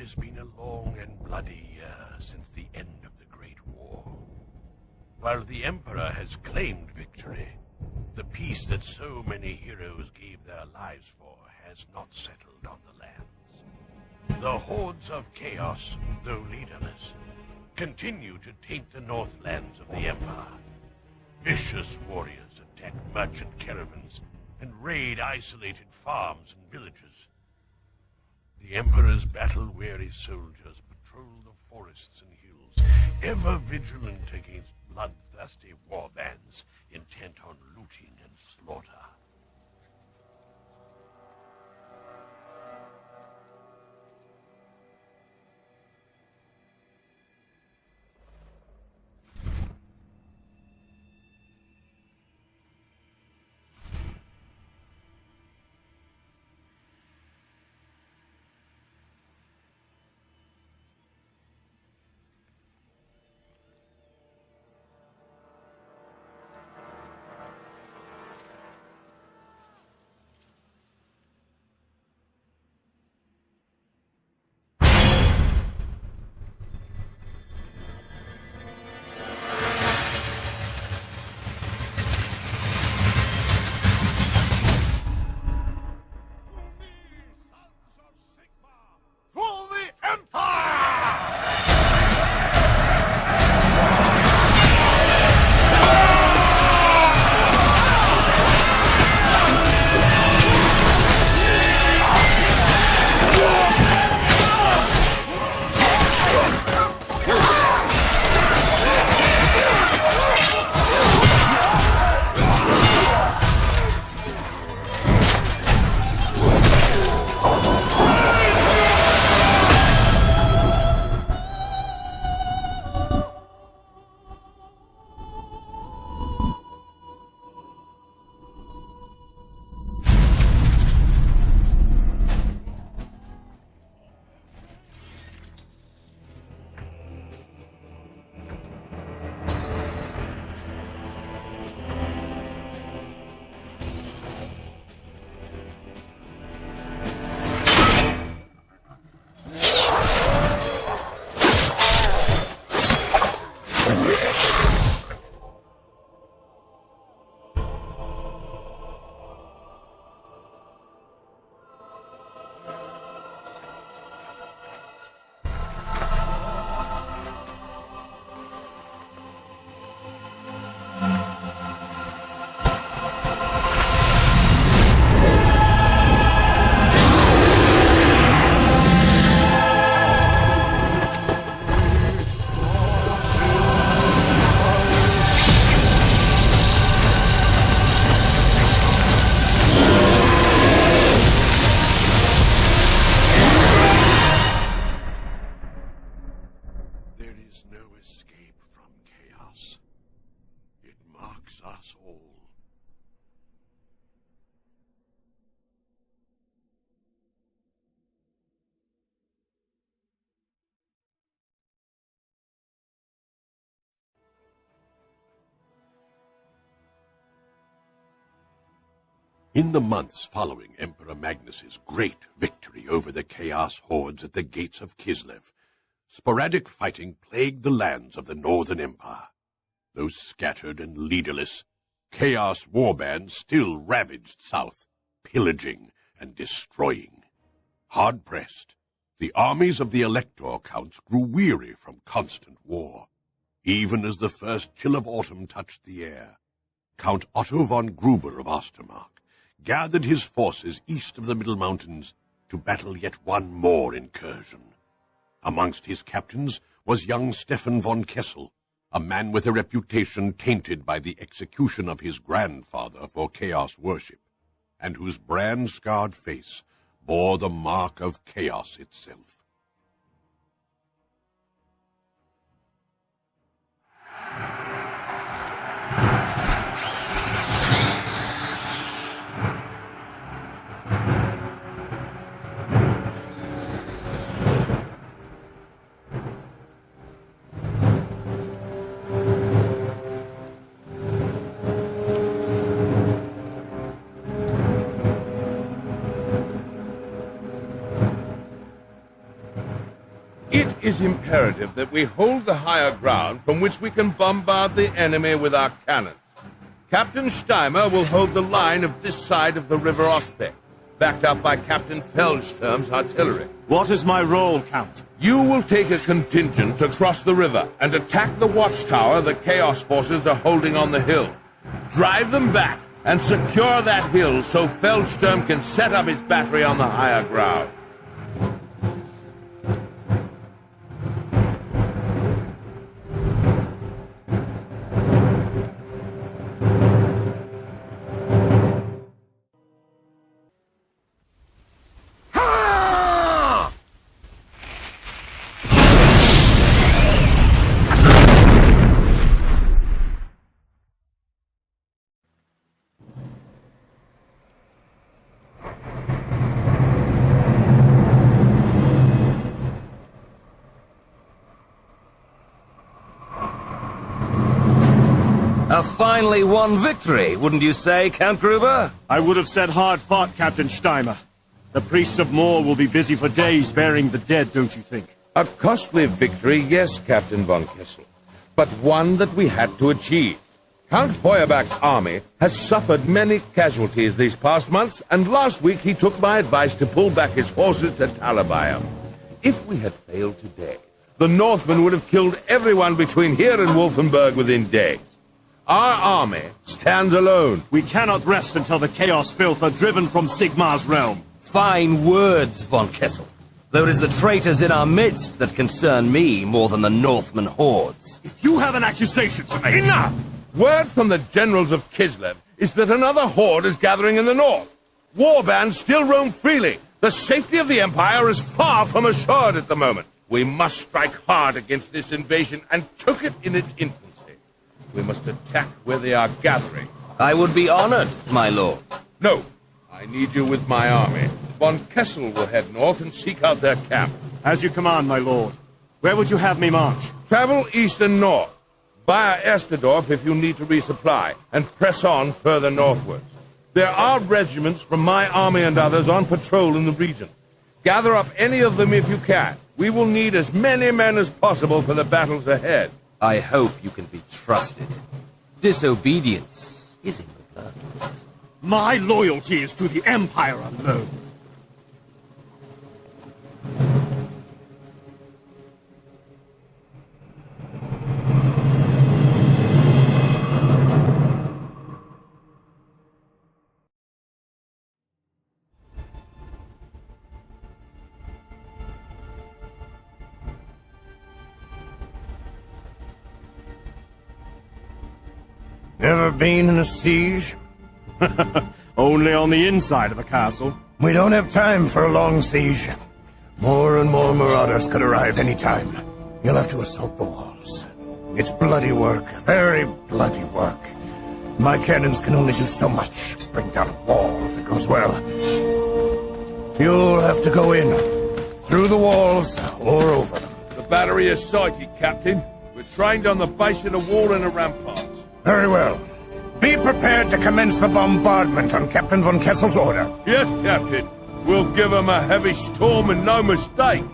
has been a long and bloody year since the end of the Great War. While the Emperor has claimed victory, the peace that so many heroes gave their lives for has not settled on the lands. The hordes of chaos, though leaderless, continue to taint the northlands of the Empire. Vicious warriors attack merchant caravans and raid isolated farms and villages. The Emperor's battle-weary soldiers patrol the forests and hills, ever vigilant against bloodthirsty war bands intent on looting and slaughter. Us all. In the months following Emperor Magnus's great victory over the Chaos hordes at the gates of Kislev, sporadic fighting plagued the lands of the Northern Empire. Though scattered and leaderless, Chaos warbands still ravaged south, pillaging and destroying. Hard-pressed, the armies of the Elector counts grew weary from constant war. Even as the first chill of autumn touched the air, Count Otto von Gruber of Ostermark gathered his forces east of the Middle Mountains to battle yet one more incursion. Amongst his captains was young Stefan von Kessel, a man with a reputation tainted by the execution of his grandfather for chaos worship, and whose brand-scarred face bore the mark of chaos itself. is imperative that we hold the higher ground from which we can bombard the enemy with our cannons. Captain Steimer will hold the line of this side of the River Ospek, backed up by Captain Feldsturm's artillery. What is my role, Count? You will take a contingent across the river and attack the watchtower the Chaos forces are holding on the hill. Drive them back and secure that hill so Feldsturm can set up his battery on the higher ground. A finely won victory, wouldn't you say, Count Gruber? I would have said hard fought, Captain Steimer. The priests of Moor will be busy for days burying the dead, don't you think? A costly victory, yes, Captain von Kessel, but one that we had to achieve. Count Feuerbach's army has suffered many casualties these past months, and last week he took my advice to pull back his forces to Talabaya. If we had failed today, the Northmen would have killed everyone between here and Wolfenburg within days. Our army stands alone. We cannot rest until the Chaos filth are driven from Sigmar's realm. Fine words, von Kessel. Though it is the traitors in our midst that concern me more than the Northman hordes. If you have an accusation to make... Enough! Word from the generals of Kislev is that another horde is gathering in the north. War bands still roam freely. The safety of the Empire is far from assured at the moment. We must strike hard against this invasion and choke it in its infancy. We must attack where they are gathering. I would be honored, my lord. No, I need you with my army. Von Kessel will head north and seek out their camp. As you command, my lord. Where would you have me march? Travel east and north, via Esterdorf if you need to resupply, and press on further northwards. There are regiments from my army and others on patrol in the region. Gather up any of them if you can. We will need as many men as possible for the battles ahead. I hope you can be trusted. Disobedience is in the blood. My loyalty is to the Empire alone. Ever been in a siege? Only on the inside of a castle. We don't have time for a long siege. More and more marauders could arrive any time. You'll have to assault the walls. It's bloody work, very bloody work. My cannons can only do so much. Bring down a wall if it goes well. You'll have to go in, through the walls or over them. The battery is sighted, Captain. We're trained on the base of the wall and the ramparts. Very well. Be prepared to commence the bombardment on Captain von Kessel's order. Yes, Captain. We'll give them a heavy storm and no mistake.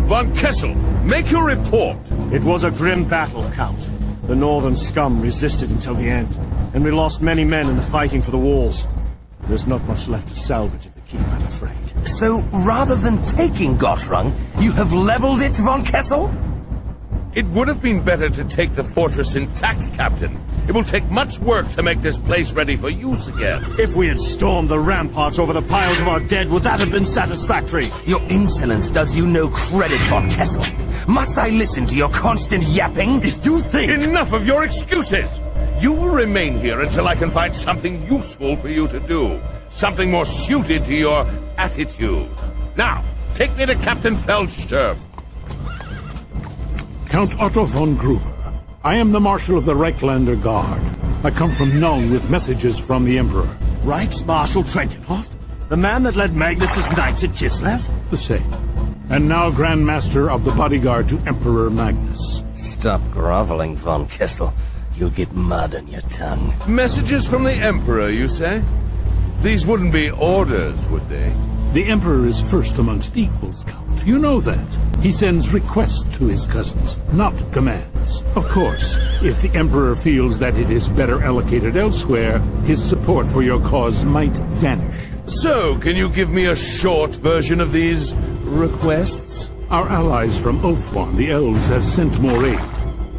Von Kessel, make your report. It was a grim battle, Count. The northern scum resisted until the end, and we lost many men in the fighting for the walls. There's not much left to salvage of the keep, I'm afraid. So, rather than taking Gottrung, you have leveled it, von Kessel? It would have been better to take the fortress intact, Captain. It will take much work to make this place ready for use again. If we had stormed the ramparts over the piles of our dead, would that have been satisfactory? Your insolence does you no credit, von Kessel. Must I listen to your constant yapping? If you think... Enough of your excuses! You will remain here until I can find something useful for you to do. Something more suited to your attitude. Now, take me to Captain Feldsturm. Count Otto von Gruber. I am the Marshal of the Reichslander Guard. I come from Nuln with messages from the Emperor. Reichsmarshal Trenkenhoff? The man that led Magnus's knights at Kislev? The same. And now Grand Master of the bodyguard to Emperor Magnus. Stop groveling, von Kessel. You'll get mud on your tongue. Messages from the Emperor, you say? These wouldn't be orders, would they? The Emperor is first amongst equals, Count. You know that. He sends requests to his cousins, not commands. Of course, if the Emperor feels that it is better allocated elsewhere, his support for your cause might vanish. So, can you give me a short version of these requests? Our allies from Ulthuan, the elves, have sent more aid.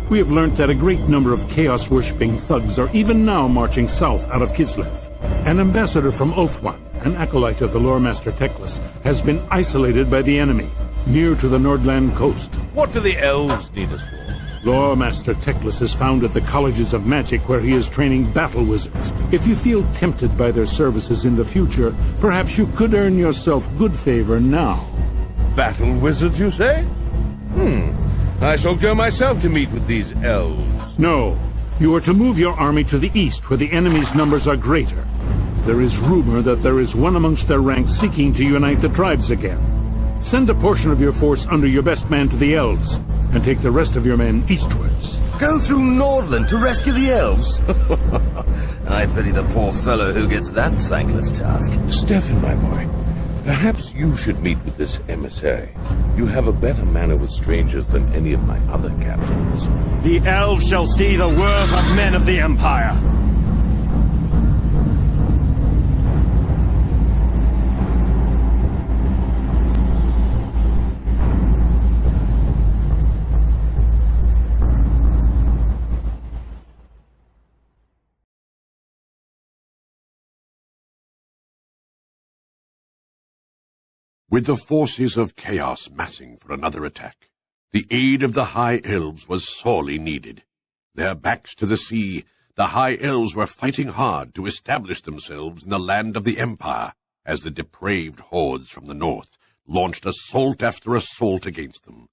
We have learnt that a great number of chaos-worshipping thugs are even now marching south out of Kislev. An ambassador from Ulthuan, an acolyte of the Loremaster Teclis, has been isolated by the enemy, near to the Nordland coast. What do the elves need us for? Loremaster Teclis is found at the colleges of magic where he is training battle wizards. If you feel tempted by their services in the future, perhaps you could earn yourself good favor now. Battle wizards, you say? I shall go myself to meet with these elves. No. You are to move your army to the east, where the enemy's numbers are greater. There is rumor that there is one amongst their ranks seeking to unite the tribes again. Send a portion of your force under your best man to the elves, and take the rest of your men eastwards. Go through Nordland to rescue the elves? I pity the poor fellow who gets that thankless task. Stefan, my boy, perhaps you should meet with this emissary. You have a better manner with strangers than any of my other captains. The elves shall see the worth of men of the Empire. With the forces of chaos massing for another attack, the aid of the High Elves was sorely needed. Their backs to the sea, the High Elves were fighting hard to establish themselves in the land of the Empire, as the depraved hordes from the north launched assault after assault against them.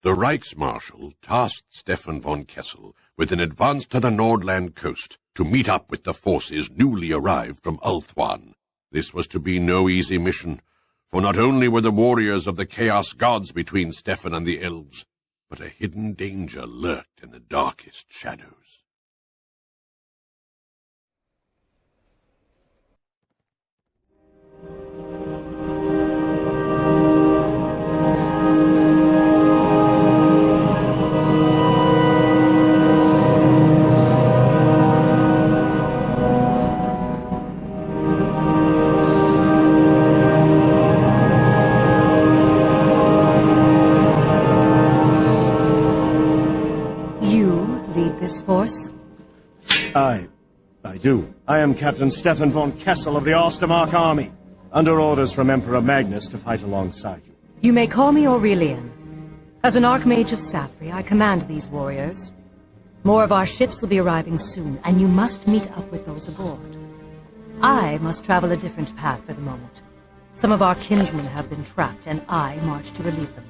The Reichsmarschall tasked Stefan von Kessel with an advance to the Nordland coast to meet up with the forces newly arrived from Ulthuan. This was to be no easy mission, for not only were the warriors of the Chaos Gods between Stefan and the elves, but a hidden danger lurked in the darkest shadows. Force? I do. I am Captain Stefan von Kessel of the Ostermark army, under orders from Emperor Magnus to fight alongside you. You may call me Aurelian. As an Archmage of Safri, I command these warriors. More of our ships will be arriving soon, and you must meet up with those aboard. I must travel a different path for the moment. Some of our kinsmen have been trapped, and I march to relieve them.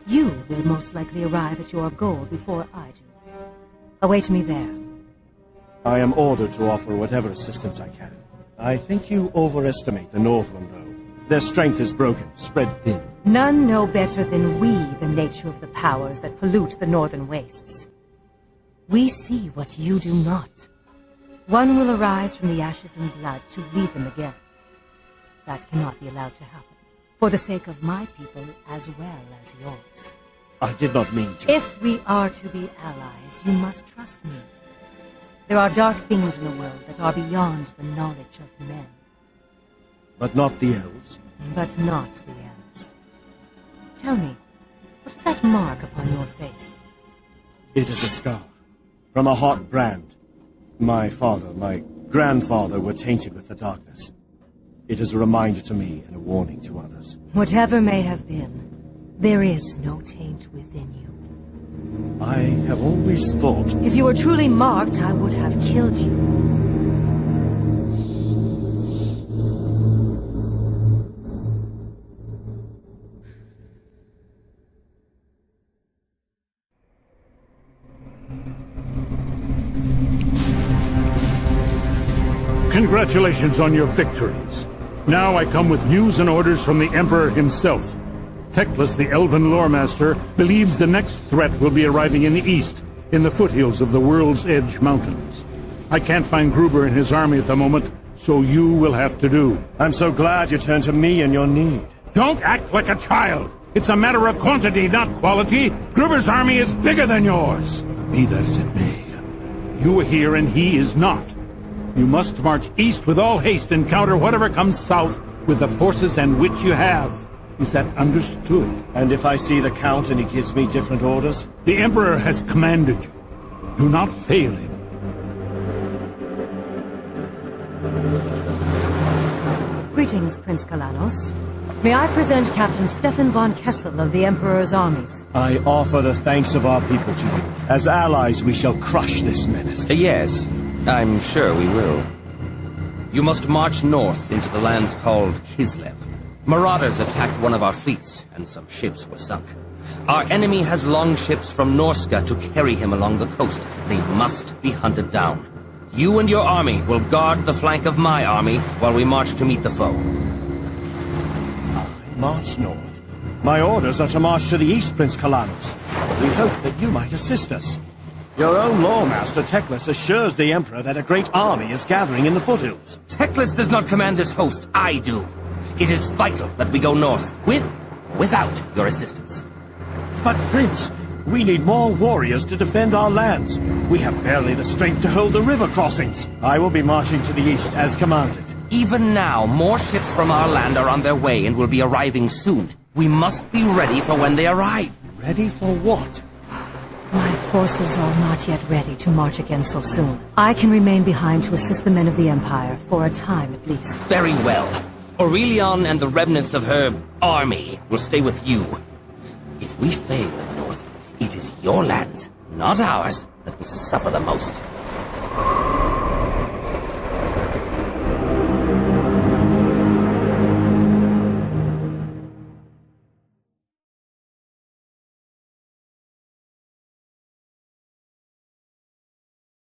You will most likely arrive at your goal before I do. Await me there. I am ordered to offer whatever assistance I can. I think you overestimate the Northmen, though. Their strength is broken, spread thin. None know better than we the nature of the powers that pollute the northern wastes. We see what you do not. One will arise from the ashes and blood to lead them again. That cannot be allowed to happen, for the sake of my people as well as yours. I did not mean to. If we are to be allies, you must trust me. There are dark things in the world that are beyond the knowledge of men. But not the elves? But not the elves. Tell me, what is that mark upon your face? It is a scar. From a hot brand. My father, my grandfather were tainted with the darkness. It is a reminder to me and a warning to others. Whatever may have been, there is no taint within you. I have always thought... If you were truly marked, I would have killed you. Congratulations on your victories. Now I come with news and orders from the Emperor himself. Teclis, the Elven Loremaster, believes the next threat will be arriving in the east, in the foothills of the World's Edge Mountains. I can't find Gruber and his army at the moment, so you will have to do. I'm so glad you turned to me in your need. Don't act like a child! It's a matter of quantity, not quality. Gruber's army is bigger than yours. Be that as it may, you are here and he is not. You must march east with all haste and counter whatever comes south with the forces and wit you have. Is that understood? And if I see the Count and he gives me different orders? The Emperor has commanded you. Do not fail him. Greetings, Prince Kalanos. May I present Captain Stefan von Kessel of the Emperor's armies? I offer the thanks of our people to you. As allies, we shall crush this menace. Yes, I'm sure we will. You must march north into the lands called Kislev. Marauders attacked one of our fleets, and some ships were sunk. Our enemy has longships from Norska to carry him along the coast. They must be hunted down. You and your army will guard the flank of my army while we march to meet the foe. March north? My orders are to march to the east, Prince Kalanos. We hope that you might assist us. Your own lawmaster, Teclis, assures the Emperor that a great army is gathering in the foothills. Teclis does not command this host, I do. It is vital that we go north, without your assistance. But, Prince, we need more warriors to defend our lands. We have barely the strength to hold the river crossings. I will be marching to the east as commanded. Even now, more ships from our land are on their way and will be arriving soon. We must be ready for when they arrive. Ready for what? My forces are not yet ready to march again so soon. I can remain behind to assist the men of the Empire, for a time at least. Very well. Aurelion and the remnants of her army will stay with you. If we fail in the north, it is your lands, not ours, that will suffer the most.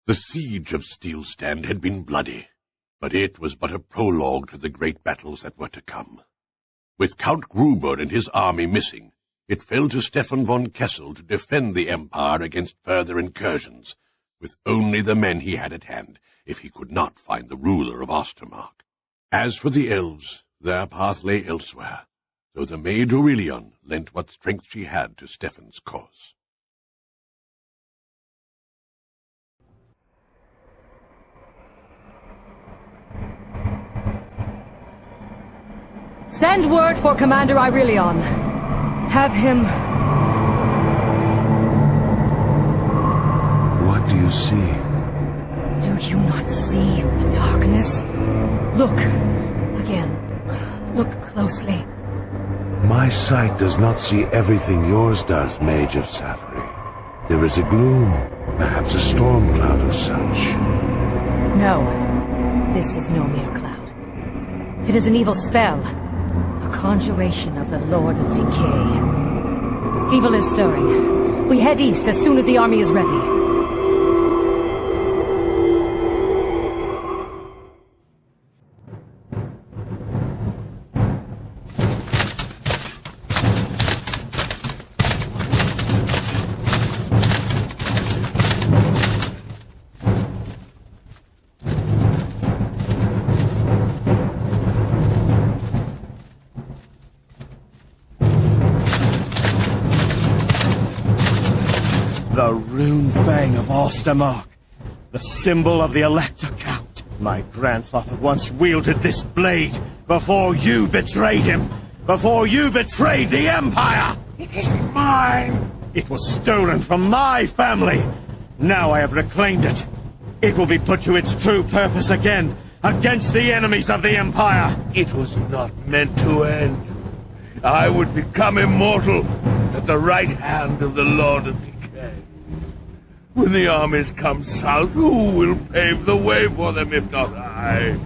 The siege of Steelstand had been bloody, but it was but a prologue to the great battles that were to come. With Count Gruber and his army missing, it fell to Stefan von Kessel to defend the Empire against further incursions, with only the men he had at hand, if he could not find the ruler of Ostermark. As for the elves, their path lay elsewhere, though the Maid Aurelion lent what strength she had to Stefan's cause. Send word for Commander Aurelion. Have him... What do you see? Do you not see the darkness? Look. Again. Look closely. My sight does not see everything yours does, Mage of Safri. There is a gloom, perhaps a storm cloud or such. No. This is no mere cloud. It is an evil spell. A conjuration of the Lord of Decay. Evil is stirring. We head east as soon as the army is ready. The rune fang of Ostermark, the symbol of the Elector Count. My grandfather once wielded this blade before you betrayed him, before you betrayed the Empire! It is mine! It was stolen from my family! Now I have reclaimed it. It will be put to its true purpose again, against the enemies of the Empire! It was not meant to end. I would become immortal at the right hand of the Lord of Decay. When the armies come south, who will pave the way for them if not I?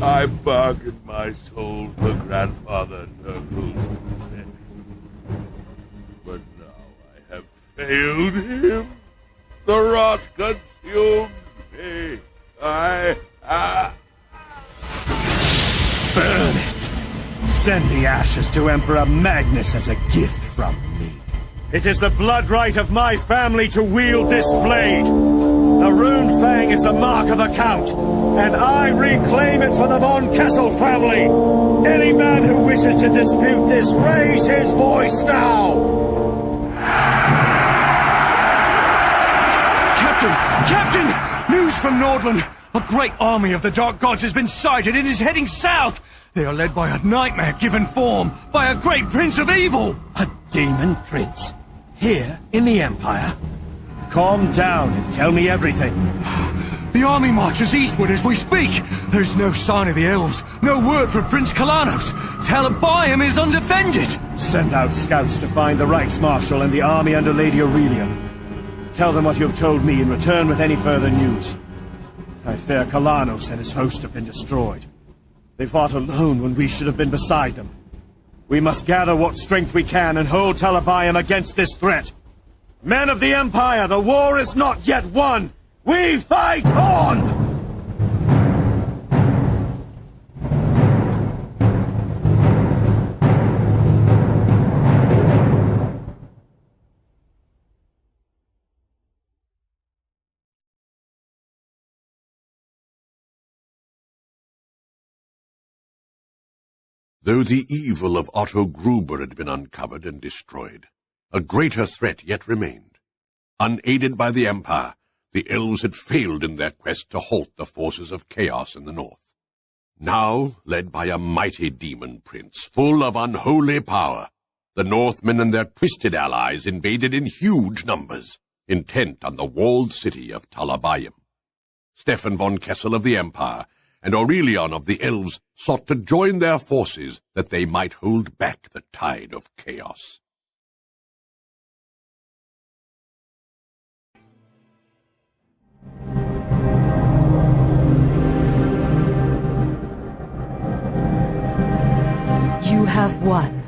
I bargained my soul for grandfather Nurgle's protection. But now I have failed him. The rot consumes me. Burn it! Send the ashes to Emperor Magnus as a gift from me. It is the blood right of my family to wield this blade. The rune fang is the mark of a count, and I reclaim it for the von Kessel family. Any man who wishes to dispute this, raise his voice now! Captain! News from Nordland! A great army of the Dark Gods has been sighted and is heading south! They are led by a nightmare given form by a great prince of evil! A demon prince? Here in the Empire? Calm down and tell me everything. The army marches eastward as we speak. There's no sign of the elves. No word from Prince Kalanos. Talabayam is undefended. Send out scouts to find the Reichsmarschall and the army under Lady Aurelian. Tell them what you have told me and return with any further news. I fear Kalanos and his host have been destroyed. They fought alone when we should have been beside them. We must gather what strength we can and hold Talabayam against this threat. Men of the Empire, the war is not yet won! We fight on! Though the evil of Otto Gruber had been uncovered and destroyed, a greater threat yet remained. Unaided by the Empire, the elves had failed in their quest to halt the forces of chaos in the north. Now, led by a mighty demon prince, full of unholy power, the Northmen and their twisted allies invaded in huge numbers, intent on the walled city of Talabayam. Stefan von Kessel of the Empire and Aurelian of the elves sought to join their forces that they might hold back the tide of chaos. You have won.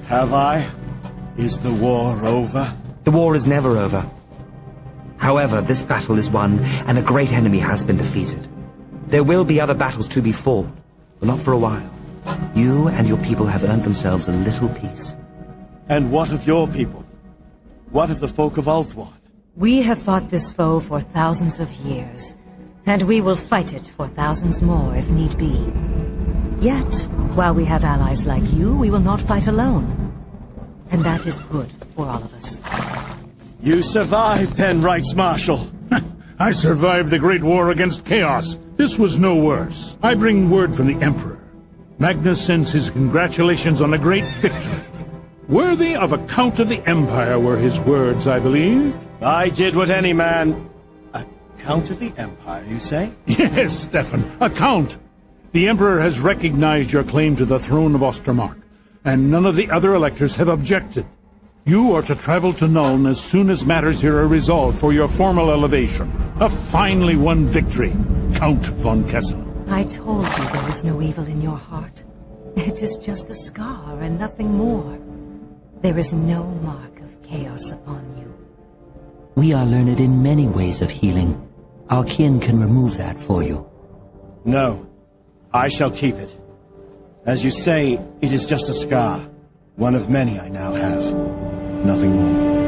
Have I? Is the war over? The war is never over. However, this battle is won, and a great enemy has been defeated. There will be other battles to be fought, but not for a while. You and your people have earned themselves a little peace. And what of your people? What of the folk of Ulthuan? We have fought this foe for thousands of years, and we will fight it for thousands more if need be. Yet, while we have allies like you, we will not fight alone. And that is good for all of us. You survived then, Reichsmarschall. I survived the Great War against Chaos. This was no worse. I bring word from the Emperor. Magnus sends his congratulations on a great victory. Worthy of a Count of the Empire were his words, I believe. I did what any man... A Count of the Empire, you say? Yes, Stefan, a Count. The Emperor has recognized your claim to the throne of Ostermark, and none of the other electors have objected. You are to travel to Nuln as soon as matters here are resolved for your formal elevation. A finely won victory, Count von Kessel. I told you there was no evil in your heart. It is just a scar and nothing more. There is no mark of chaos upon you. We are learned in many ways of healing. Our kin can remove that for you. No, I shall keep it. As you say, it is just a scar. One of many I now have. Nothing more.